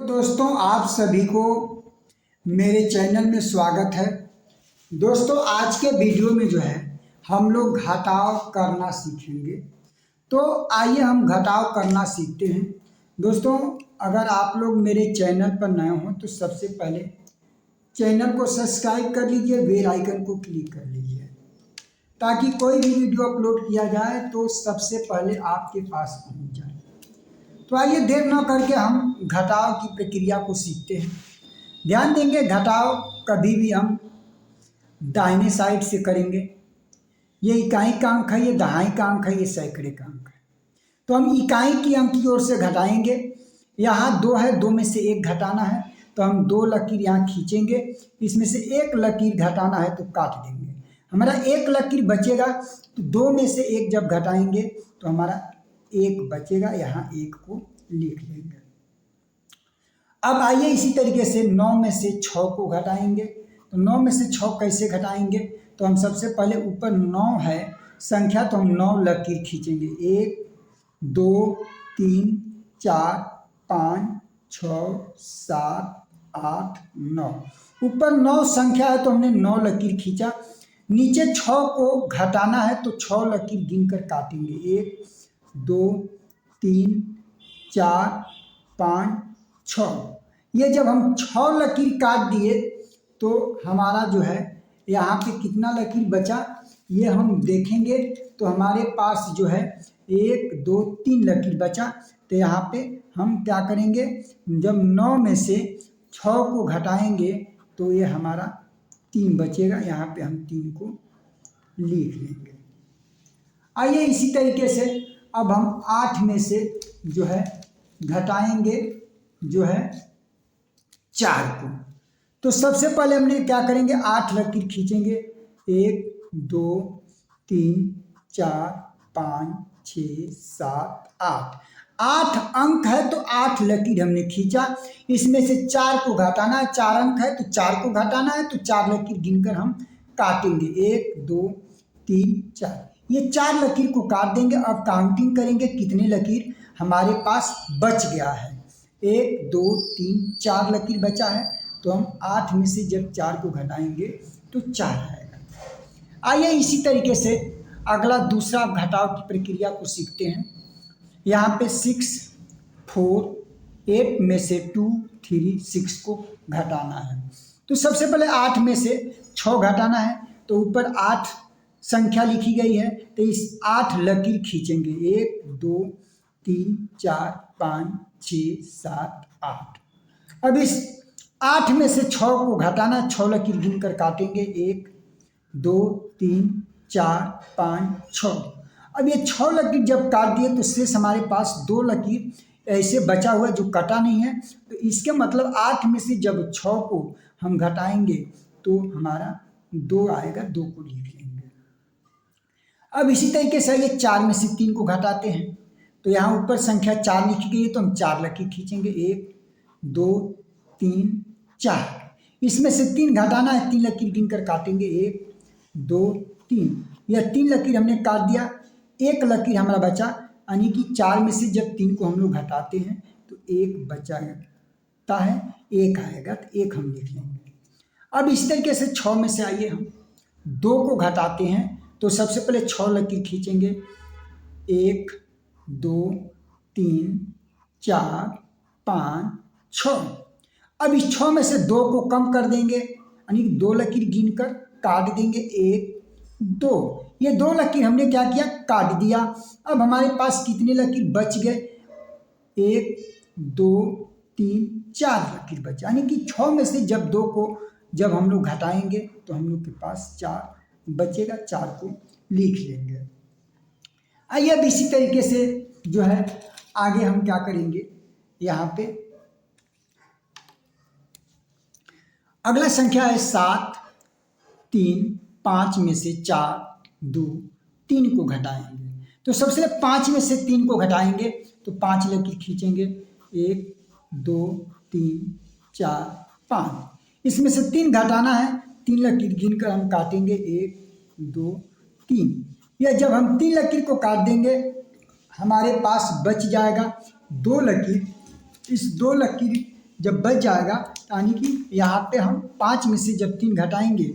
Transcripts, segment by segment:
दोस्तों, आप सभी को मेरे चैनल में स्वागत है। दोस्तों, आज के वीडियो में जो है हम लोग घटाव करना सीखेंगे। तो आइए हम घटाव करना सीखते हैं। दोस्तों, अगर आप लोग मेरे चैनल पर नए हों तो सबसे पहले चैनल को सब्सक्राइब कर लीजिए, बेल आइकन को क्लिक कर लीजिए ताकि कोई भी वीडियो अपलोड किया जाए तो सबसे पहले आपके पास पहुंच जाए। तो आइए देर न करके हम घटाव की प्रक्रिया को सीखते हैं। ध्यान देंगे, घटाव कभी भी हम दाहिने साइड से करेंगे। ये इकाई का अंक है, ये दहाई का अंक है, ये सैकड़े का अंक है। तो हम इकाई की अंक की ओर से घटाएंगे। यहाँ 2 है, 2 में से 1 घटाना है तो हम 2 लकीर यहाँ खींचेंगे। इसमें से 1 लकीर घटाना है तो काट देंगे। हमारा 1 लकीर बचेगा तो 2 में से 1 जब घटाएंगे तो हमारा 1 बचेगा, यहाँ 1 को लिख लेंगे। अब आइए इसी तरीके से 9 में से 6 को घटाएंगे। तो 9 में से 6 कैसे घटाएंगे? तो हम सबसे पहले ऊपर 9 है संख्या, तो हम 9 लकीर खींचेंगे। 1 2 3 4 5 6 7 8 9। ऊपर 9 संख्या है तो हमने 9 लकीर खींचा। नीचे 6 को घटाना है तो 6 लकीर गिनकर काटेंगे। 1 2 3 4 5 6। ये जब हम 6 लकीर काट दिए तो हमारा जो है यहाँ पे कितना लकीर बचा ये हम देखेंगे। तो हमारे पास जो है 1 2 3 लकीर बचा। तो यहाँ पे हम क्या करेंगे, जब 9 में से 6 को घटाएंगे तो ये हमारा 3 बचेगा। यहाँ पे हम 3 को लिख लेंगे। आइए इसी तरीके से अब हम 8 में से जो है घटाएंगे जो है 4 को। तो सबसे पहले हमने क्या करेंगे, 8 लकीर खींचेंगे। 1 2 3 4 5 6 7 8। 8 अंक है तो 8 लकीर हमने खींचा। इसमें से 4 को घटाना है, 4 अंक है तो 4 को घटाना है तो 4 लकीर गिनकर हम काटेंगे। 1 2 3 4। ये 4 लकीर को काट देंगे। अब काउंटिंग करेंगे कितने लकीर हमारे पास बच गया है। 1 2 3 4 लकीर बचा है तो हम 8 में से जब 4 को घटाएंगे तो 4 आएगा। आइए इसी तरीके से अगला दूसरा घटाव की प्रक्रिया को सीखते हैं। यहाँ पे 6 4 8 में से 2 3 6 को घटाना है। तो सबसे पहले 8 में से 6 घटाना है तो ऊपर 8 संख्या लिखी गई है तो इस 8 लकीर खींचेंगे। 1 2 3 4 5 6 7 8। अब इस 8 में से 6 को घटाना, 6 लकीर गिनकर काटेंगे। 1 2 3 4 5 6। अब ये 6 लकीर जब काट दिए तो शेष हमारे पास 2 लकीर ऐसे बचा हुआ जो कटा नहीं है। तो इसके मतलब 8 में से जब 6 को हम घटाएंगे तो हमारा 2 आएगा, 2 को लिख लेंगे। अब इसी तरीके से ये 4 में से 3 को घटाते हैं। तो यहाँ ऊपर संख्या 4 लिखी गई है तो हम 4 लकीर खींचेंगे। 1 2 3 4। इसमें से 3 घटाना है, 3 लकीर गिनकर काटेंगे। 1 2 3। यह 3 लकीर हमने काट दिया। 1 लकीर हमारा बचा, यानी कि 4 में से जब 3 को हम लोग घटाते हैं तो 1 बचाता है, 1 आएगा तो 1 हम लिख लेंगे। अब इस तरीके से 6 में से आइए हम 2 को घटाते हैं। तो सबसे पहले 6 लकीर खींचेंगे। 1 2 3 4 5 6। अब इस 6 में से 2 को कम कर देंगे, यानी 2 लकीर गिनकर काट देंगे। 1 2। ये 2 लकीर हमने क्या किया, काट दिया। अब हमारे पास कितने लकीर बच गए? 1 2 3 4 लकीर बचे, यानी कि 6 में से जब 2 को जब हम लोग घटाएंगे तो हम लोग के पास 4 बचेगा, 4 को लिख लेंगे। आइए अब इसी तरीके से जो है आगे हम क्या करेंगे, यहाँ पे अगला संख्या है 7 3 5 में से 4 2 3 को घटाएंगे। तो सबसे 5 में से 3 को घटाएंगे तो 5 लकीर खींचेंगे। 1 2 3 4 5। इसमें से 3 घटाना है, 3 लकीर गिनकर हम काटेंगे। 1 2 3। यह जब हम 3 लकीर को काट देंगे हमारे पास बच जाएगा 2 लकीर। इस 2 लकीर जब बच जाएगा, यानी कि यहाँ पे हम 5 में से जब 3 घटाएंगे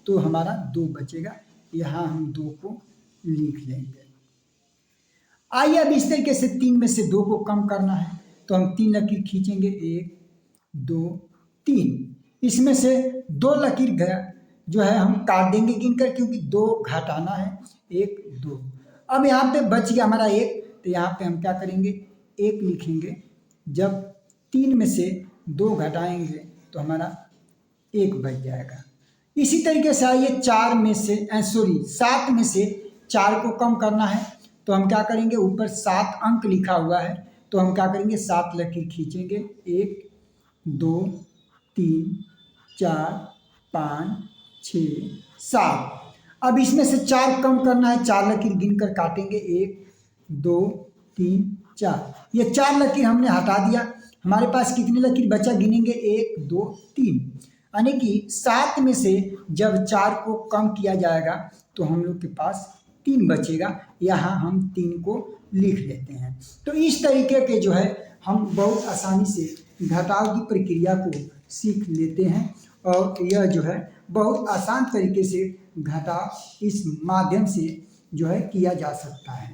तो हमारा 2 बचेगा। यहाँ हम 2 को लिख लेंगे। आइए अब इस तरीके से 3 में से 2 को कम करना है, तो हम 3 लकीर खींचेंगे, 1 2 3। इसमें से 2 लकीर जो है हम काट देंगे गिनकर, क्योंकि 2 घटाना है, 1 2। अब यहाँ पे बच गया हमारा 1, तो यहाँ पे हम क्या करेंगे, 1 लिखेंगे। जब 3 में से 2 घटाएंगे तो हमारा 1 बच जाएगा। इसी तरीके से आइए 7 में से 4 को कम करना है, तो हम क्या करेंगे, ऊपर 7 अंक लिखा हुआ है, तो हम क्या करेंगे, 7 लकीर खींचेंगे, 1 2 3 4 5 6 7। अब इसमें से 4 कम करना है, 4 लकीर गिनकर काटेंगे, 1 2 3 4। ये 4 लकीर हमने हटा दिया। हमारे पास कितने लकीर बचा, गिनेंगे, 1 2 3। यानी कि 7 में से जब 4 को कम किया जाएगा तो हम लोग के पास 3 बचेगा। यहाँ हम 3 को लिख लेते हैं। तो इस तरीके के जो है हम बहुत आसानी से घटाव की प्रक्रिया को सीख लेते हैं, और यह जो है बहुत आसान तरीके से घटाव इस माध्यम से जो है किया जा सकता है।